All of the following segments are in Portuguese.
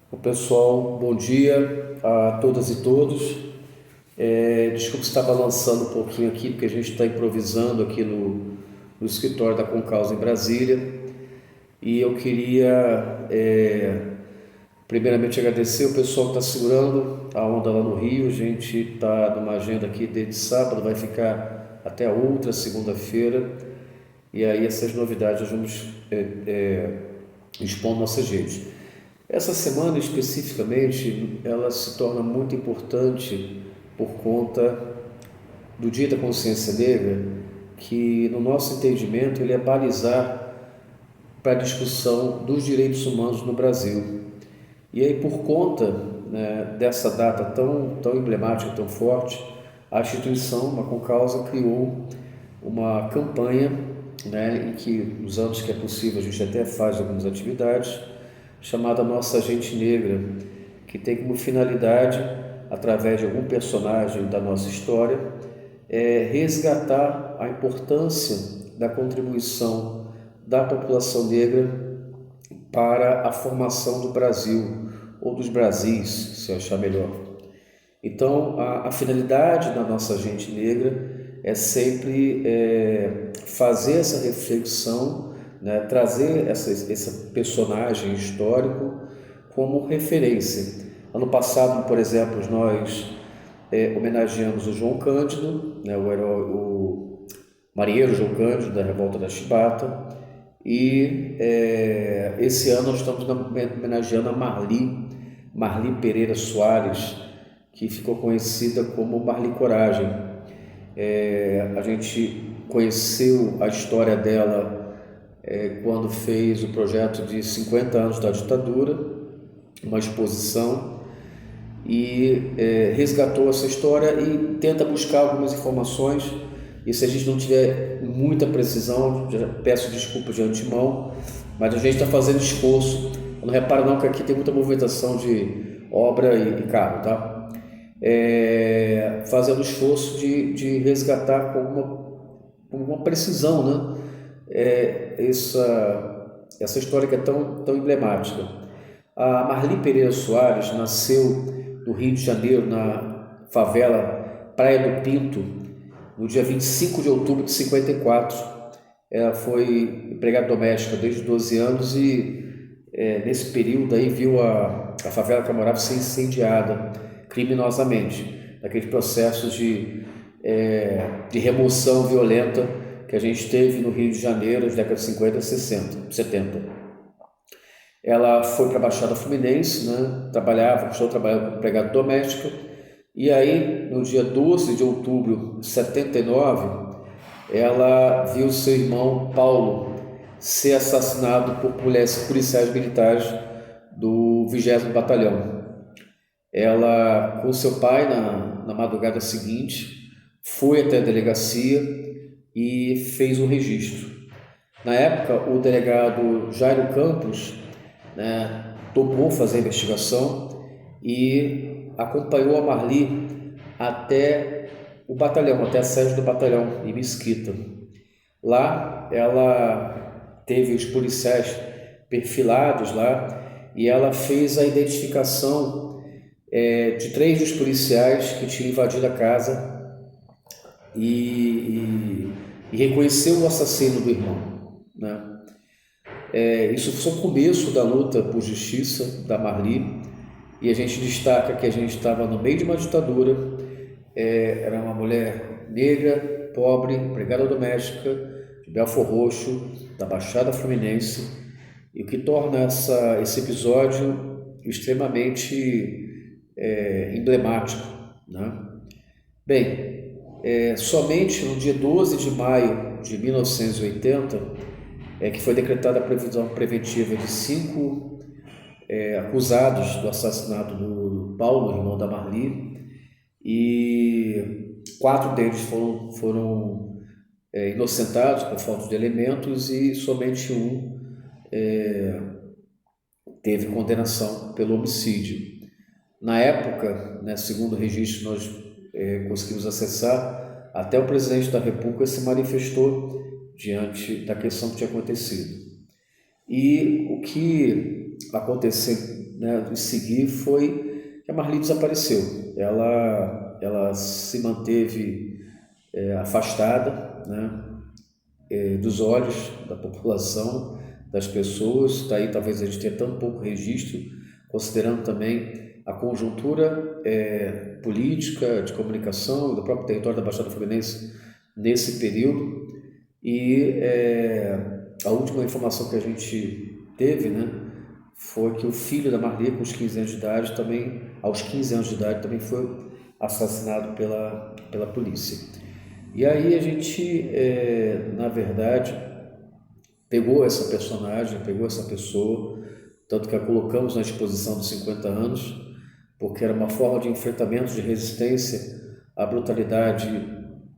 O pessoal, bom dia a todas e todos. Desculpe se está balançando um pouquinho aqui, porque a gente está improvisando aqui no escritório da Concausa em Brasília. E eu queria, primeiramente, agradecer o pessoal que está segurando a onda lá no Rio. A gente está numa agenda aqui desde sábado, vai ficar até a outra segunda-feira. E aí essas novidades nós vamos expor no nossas redes. Essa semana especificamente, ela se torna muito importante por conta do Dia da Consciência Negra, que no nosso entendimento ele é balizar para a discussão dos direitos humanos no Brasil. E aí por conta, né, dessa data tão emblemática, tão forte, a instituição, a Concausa, criou uma campanha, né, em que nos anos que é possível a gente até faz algumas atividades, chamada Nossa Gente Negra, que tem como finalidade, através de algum personagem da nossa história, resgatar a importância da contribuição da população negra para a formação do Brasil, ou dos Brasis, se achar melhor. Então, a finalidade da nossa gente negra é sempre fazer essa reflexão, né, trazer esse personagem histórico como referência. Ano passado, por exemplo, nós homenageamos o João Cândido, né, o marinheiro João Cândido da Revolta da Chibata, e esse ano nós estamos homenageando a Marli Pereira Soares, que ficou conhecida como Marli Coragem. A gente conheceu a história dela quando fez o projeto de 50 anos da ditadura, uma exposição, e resgatou essa história e tenta buscar algumas informações. E se a gente não tiver muita precisão, já peço desculpas de antemão, mas a gente está fazendo esforço. Não repara não que aqui tem muita movimentação de obra e carro, tá? Fazendo esforço de resgatar com uma precisão, né? Essa história que é tão emblemática. A Marli Pereira Soares nasceu no Rio de Janeiro, na favela Praia do Pinto, no dia 25 de outubro de 54. Ela foi empregada doméstica desde 12 anos e nesse período aí viu a favela que ela morava ser incendiada criminosamente, naqueles processos de remoção violenta que a gente teve no Rio de Janeiro nas décadas de 50, 60, 70. Ela foi para a Baixada Fluminense, né? Começou a trabalhar como empregada doméstica, e aí no dia 12 de outubro de 79, ela viu seu irmão Paulo ser assassinado por policiais militares do 20º Batalhão. Ela, com seu pai, na madrugada seguinte, foi até a delegacia e fez o registro. Na época, o delegado Jairo Campos, né, topou fazer a investigação e acompanhou a Marli até o batalhão, até a sede do batalhão, em Mesquita. Lá, ela teve os policiais perfilados lá e ela fez a identificação de 3 dos policiais que tinham invadido a casa e reconheceu o assassino do irmão, né? Isso foi o começo da luta por justiça da Marli, e a gente destaca que a gente estava no meio de uma ditadura, era uma mulher negra, pobre, empregada doméstica, de Belfor Roxo, da Baixada Fluminense, e o que torna esse episódio extremamente emblemático, né? Bem, somente no dia 12 de maio de 1980 que foi decretada a prisão preventiva de 5 acusados do assassinato do Paulo, irmão da Marli, e 4 deles foram inocentados por falta de elementos e somente um teve condenação pelo homicídio. Na época, né, segundo o registro nós conseguimos acessar, até o presidente da República se manifestou diante da questão que tinha acontecido. E o que aconteceu né, de seguir foi que a Marli desapareceu. Ela se manteve afastada, né, dos olhos da população, das pessoas. Daí talvez a gente tenha tão pouco registro, considerando também a conjuntura política, de comunicação do próprio território da Baixada Fluminense nesse período. E a última informação que a gente teve, né, foi que o filho da Marli, com os 15 anos de idade, também, aos 15 anos de idade, também foi assassinado pela polícia. E aí a gente, na verdade, pegou essa personagem, pegou essa pessoa, tanto que a colocamos na exposição dos 50 anos, porque era uma forma de enfrentamento, de resistência à brutalidade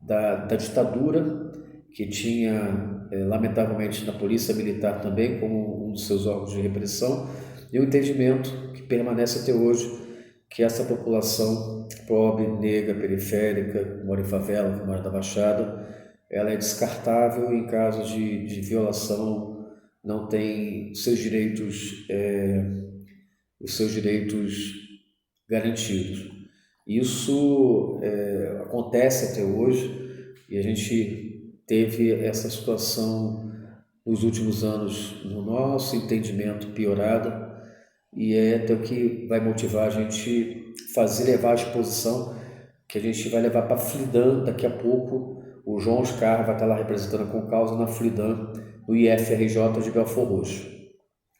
da ditadura, que tinha, lamentavelmente, na polícia militar também, como um dos seus órgãos de repressão, e o entendimento que permanece até hoje, que essa população pobre, negra, periférica, que mora em favela, que mora na Baixada, ela é descartável em caso de violação, não tem seus direitos garantidos. Isso acontece até hoje, e a gente teve essa situação nos últimos anos no nosso entendimento piorado, e é até o que vai motivar a gente levar a exposição, que a gente vai levar para a Flidan daqui a pouco. O João Oscar vai estar lá representando a Concausa na Flidan, no IFRJ de Belford Roxo.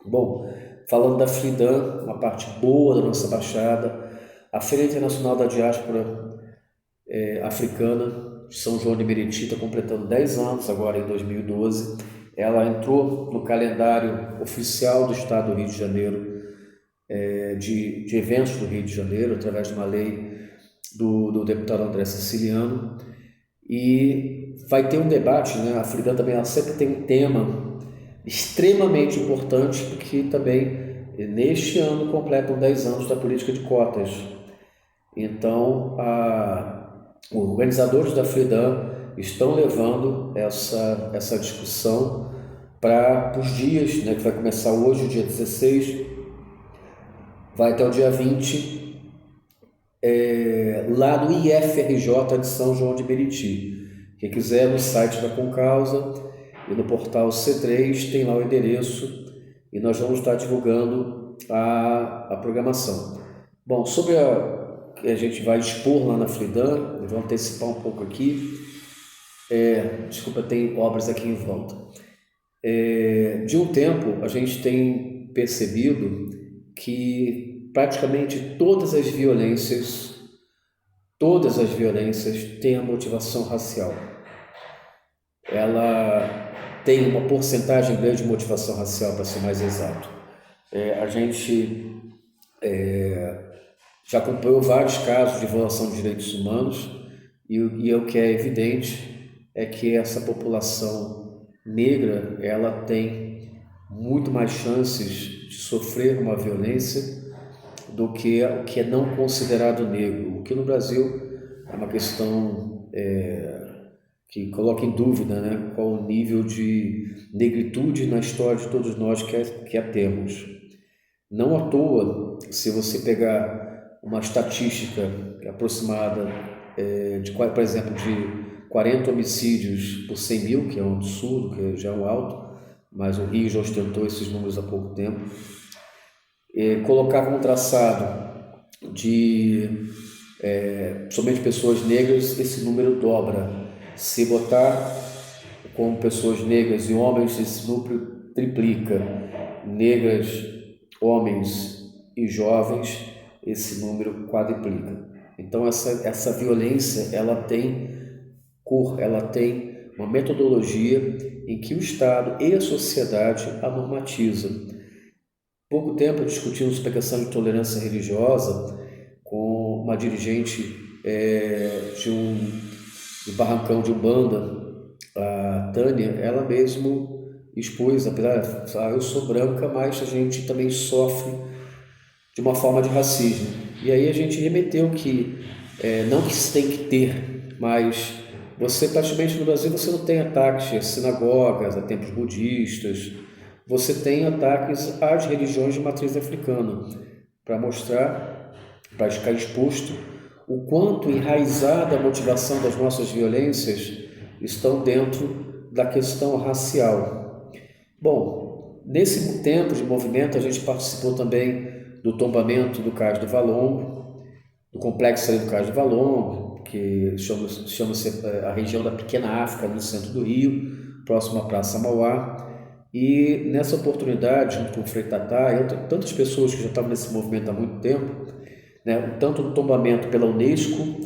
Bom, falando da Flidan, uma parte boa da nossa Baixada, a Feira Internacional da Diáspora Africana de São João de Meriti está completando 10 anos agora em 2012. Ela entrou no calendário oficial do Estado do Rio de Janeiro, de eventos do Rio de Janeiro, através de uma lei do deputado André Siciliano, e vai ter um debate, né? A Flidan também ela sempre tem um tema extremamente importante, porque também neste ano completam 10 anos da política de cotas. Então, os organizadores da Flidan estão levando essa discussão para os dias, né, que vai começar hoje, dia 16, vai até o dia 20, lá no IFRJ de São João de Meriti. Quem quiser, no site da Concausa e no portal C3 tem lá o endereço, e nós vamos estar divulgando a programação. Bom, sobre que a gente vai expor lá na Flidan, eu vou antecipar um pouco aqui. Desculpa, tem obras aqui em volta. De um tempo, a gente tem percebido que praticamente todas as violências têm a motivação racial. Ela tem uma porcentagem grande de motivação racial, para ser mais exato. A gente já acompanhou vários casos de violação de direitos humanos, e o que é evidente é que essa população negra, ela tem muito mais chances de sofrer uma violência do que o que é não considerado negro, o que no Brasil é uma questão que coloca em dúvida, né, qual o nível de negritude na história de todos nós que a temos. Não à toa, se você pegar uma estatística aproximada, por exemplo, de 40 homicídios por 100 mil, que é um absurdo, que já é um alto, mas o Rio já ostentou esses números há pouco tempo, colocar como traçado de somente pessoas negras, esse número dobra. Se botar como pessoas negras e homens, esse número triplica. Negras, homens e jovens, esse número quadriplica. Então essa violência, ela tem cor, ela tem uma metodologia em que o Estado e a sociedade a normatizam. Pouco tempo discutimos sobre a questão de tolerância religiosa com uma dirigente de Barrancão de Umbanda, a Tânia. Ela mesmo expôs, apesar de eu sou branca, mas a gente também sofre de uma forma de racismo. E aí a gente remeteu que, não que se tem que ter, mas você praticamente no Brasil você não tem ataques a sinagogas, a templos budistas, você tem ataques às religiões de matriz africana, para mostrar, para ficar exposto o quanto enraizada a motivação das nossas violências estão dentro da questão racial. Bom, nesse tempo de movimento a gente participou também do tombamento do Cais do Valongo, do complexo ali do Cais do Valongo, que chama-se a região da Pequena África, no centro do Rio, próximo à Praça Mauá. E nessa oportunidade, junto com o Frei Tatá e tantas pessoas que já estavam nesse movimento há muito tempo, né, tanto no tombamento pela Unesco,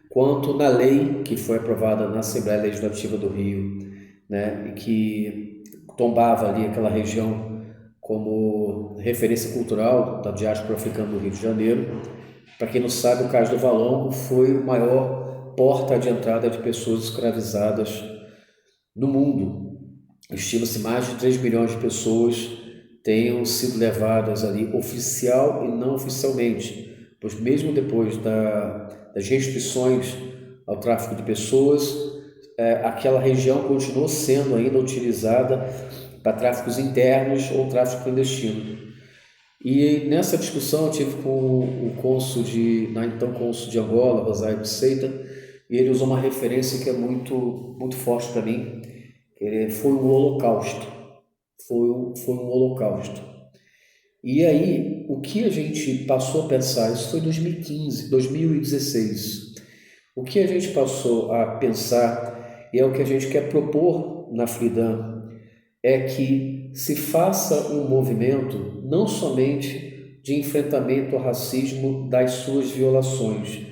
quanto na lei que foi aprovada na Assembleia Legislativa do Rio, né, e que tombava ali aquela região como referência cultural da diáspora africana do Rio de Janeiro. Para quem não sabe, o Cais do Valongo foi o maior porta de entrada de pessoas escravizadas no mundo. Estima-se mais de 3 milhões de pessoas tenham sido levadas ali oficial e não oficialmente, pois mesmo depois das restrições ao tráfico de pessoas, aquela região continuou sendo ainda utilizada para tráficos internos ou tráfico clandestino. E nessa discussão eu tive com o cônsul então cônsul de Angola, Rosário Pseita, e ele usou uma referência que é muito forte para mim. Foi um holocausto, foi um holocausto. E aí, o que a gente passou a pensar, isso foi em 2015, 2016, o que a gente passou a pensar, e é o que a gente quer propor na Freedom, é que se faça um movimento não somente de enfrentamento ao racismo das suas violações,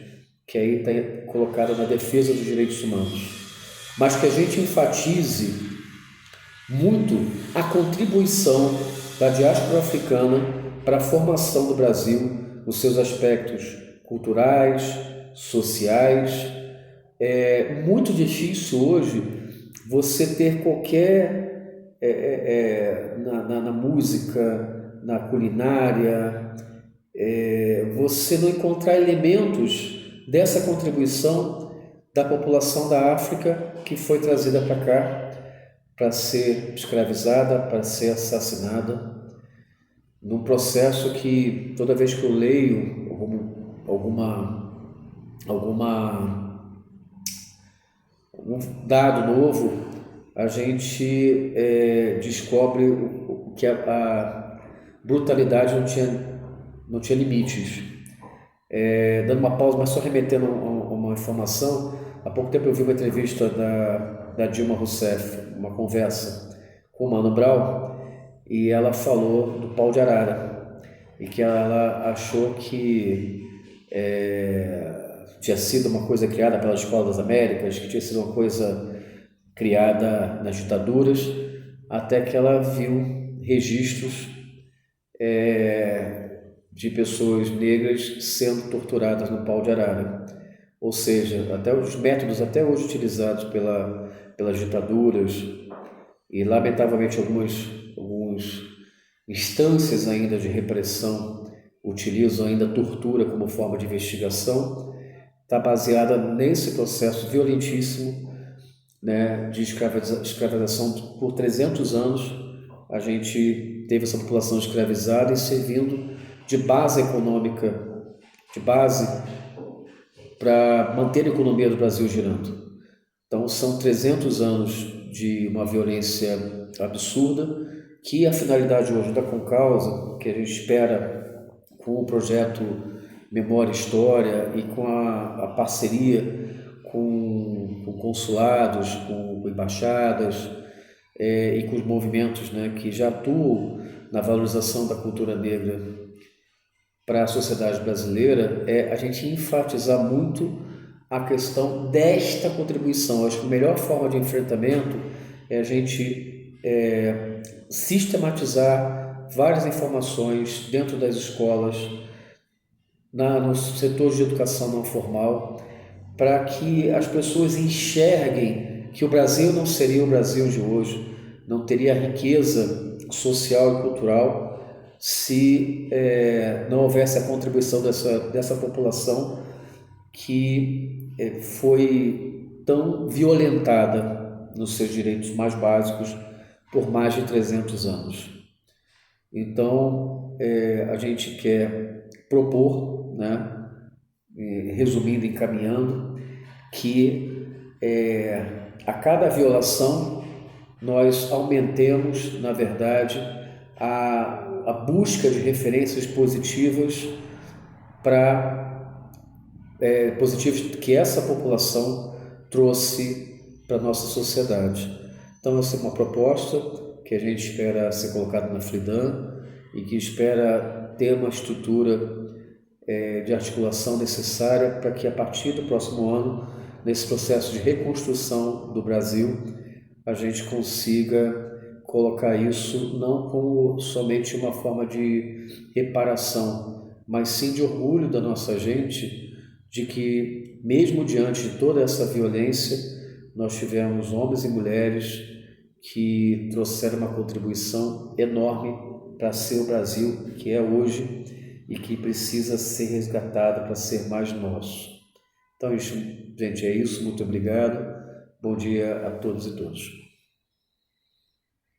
que aí está colocado na defesa dos direitos humanos, mas que a gente enfatize muito a contribuição da diáspora africana para a formação do Brasil, nos seus aspectos culturais, sociais. É muito difícil hoje você ter qualquer, na música, na culinária, você não encontrar elementos dessa contribuição da população da África que foi trazida para cá para ser escravizada, para ser assassinada, num processo que toda vez que eu leio algum dado novo, a gente descobre que a brutalidade não tinha limites. Dando uma pausa, mas só remetendo a uma informação, há pouco tempo eu vi uma entrevista da Dilma Rousseff, uma conversa com o Mano Brown, e ela falou do pau de arara, e que ela achou que tinha sido uma coisa criada pela Escola das Américas, que tinha sido uma coisa criada nas ditaduras, até que ela viu registros de pessoas negras sendo torturadas no pau de arara. Ou seja, até os métodos até hoje utilizados pelas ditaduras e, lamentavelmente, algumas instâncias ainda de repressão utilizam ainda tortura como forma de investigação, está baseada nesse processo violentíssimo, né, de escravização. Por 300 anos a gente teve essa população escravizada e servindo de base econômica, de base para manter a economia do Brasil girando. Então são 300 anos de uma violência absurda, que a finalidade hoje da Concausa, que a gente espera com o projeto Memória e História e com a parceria com consulados, com embaixadas e com os movimentos, né, que já atuam na valorização da cultura negra para a sociedade brasileira, é a gente enfatizar muito a questão desta contribuição. Acho que a melhor forma de enfrentamento é a gente sistematizar várias informações dentro das escolas, nos setores de educação não formal, para que as pessoas enxerguem que o Brasil não seria o Brasil de hoje, não teria a riqueza social e cultural se não houvesse a contribuição dessa população que foi tão violentada nos seus direitos mais básicos por mais de 300 anos. Então, a gente quer propor, né, resumindo e encaminhando, que a cada violação nós aumentemos, na verdade, a busca de referências positivas positivas que essa população trouxe para a nossa sociedade. Então, essa é uma proposta que a gente espera ser colocada na FLIDAN e que espera ter uma estrutura de articulação necessária para que, a partir do próximo ano, nesse processo de reconstrução do Brasil, a gente consiga colocar isso não como somente uma forma de reparação, mas sim de orgulho da nossa gente, de que, mesmo diante de toda essa violência, nós tivemos homens e mulheres que trouxeram uma contribuição enorme para ser o Brasil que é hoje e que precisa ser resgatado para ser mais nosso. Então, gente, é isso. Muito obrigado. Bom dia a todos e todas.